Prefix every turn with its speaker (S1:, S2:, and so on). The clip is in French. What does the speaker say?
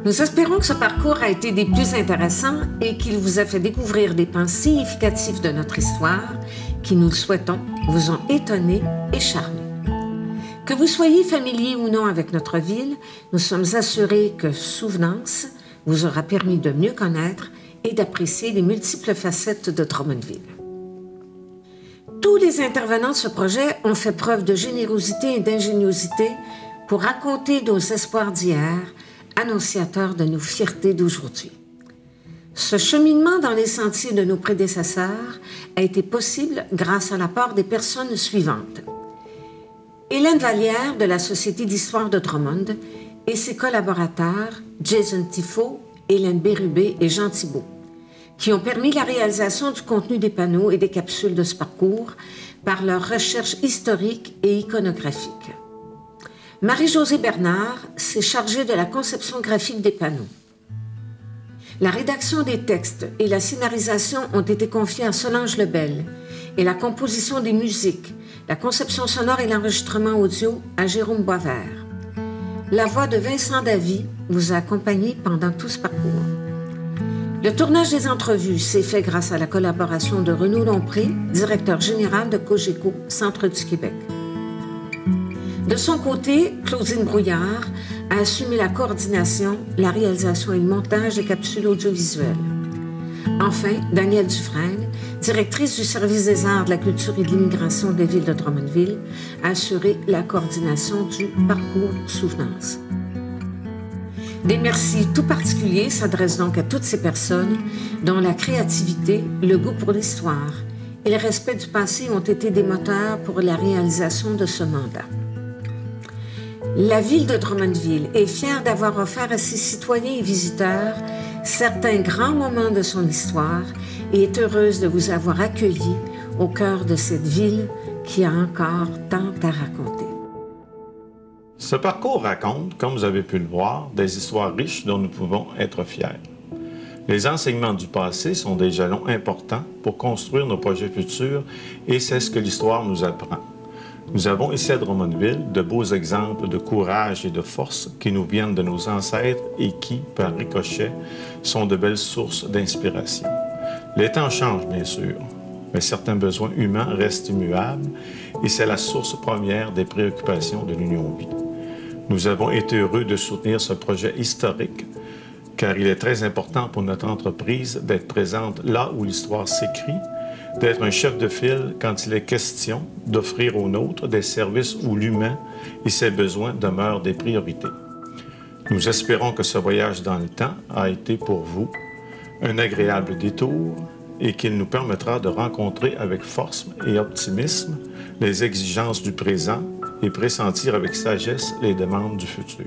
S1: Nous espérons que ce parcours a été des plus intéressants et qu'il vous a fait découvrir des pans significatifs de notre histoire qui, nous le souhaitons, vous ont étonné et charmé. Que vous soyez familier ou non avec notre ville, nous sommes assurés que Souvenance vous aura permis de mieux connaître et d'apprécier les multiples facettes de Drummondville. Tous les intervenants de ce projet ont fait preuve de générosité et d'ingéniosité pour raconter nos espoirs d'hier, annonciateurs de nos fiertés d'aujourd'hui. Ce cheminement dans les sentiers de nos prédécesseurs a été possible grâce à l'apport des personnes suivantes. Hélène Vallière de la Société d'histoire de Drummond et ses collaborateurs Jason Tifo, Hélène Bérubé et Jean Thibault, qui ont permis la réalisation du contenu des panneaux et des capsules de ce parcours par leur recherche historique et iconographique. Marie-Josée Bernard s'est chargée de la conception graphique des panneaux. La rédaction des textes et la scénarisation ont été confiées à Solange Lebel et la composition des musiques, la conception sonore et l'enregistrement audio à Jérôme Boisvert. La voix de Vincent Davy vous a accompagné pendant tout ce parcours. Le tournage des entrevues s'est fait grâce à la collaboration de Renaud Lompré, directeur général de Cogeco, Centre du Québec. De son côté, Claudine Brouillard a assumé la coordination, la réalisation et le montage des capsules audiovisuelles. Enfin, Danielle Dufresne, directrice du service des arts, de la culture et de l'immigration de la ville de Drummondville, a assuré la coordination du parcours Souvenance. Des merci tout particuliers s'adressent donc à toutes ces personnes dont la créativité, le goût pour l'histoire et le respect du passé ont été des moteurs pour la réalisation de ce mandat. La ville de Drummondville est fière d'avoir offert à ses citoyens et visiteurs certains grands moments de son histoire et est heureuse de vous avoir accueillis au cœur de cette ville qui a encore tant à raconter.
S2: Ce parcours raconte, comme vous avez pu le voir, des histoires riches dont nous pouvons être fiers. Les enseignements du passé sont des jalons importants pour construire nos projets futurs et c'est ce que l'histoire nous apprend. Nous avons ici à Drummondville de beaux exemples de courage et de force qui nous viennent de nos ancêtres et qui, par ricochet, sont de belles sources d'inspiration. Les temps changent, bien sûr, mais certains besoins humains restent immuables et c'est la source première des préoccupations de l'Union Vie. Nous avons été heureux de soutenir ce projet historique car il est très important pour notre entreprise d'être présente là où l'histoire s'écrit, d'être un chef de file quand il est question d'offrir aux nôtres des services où l'humain et ses besoins demeurent des priorités. Nous espérons que ce voyage dans le temps a été pour vous un agréable détour et qu'il nous permettra de rencontrer avec force et optimisme les exigences du présent et pressentir avec sagesse les demandes du futur.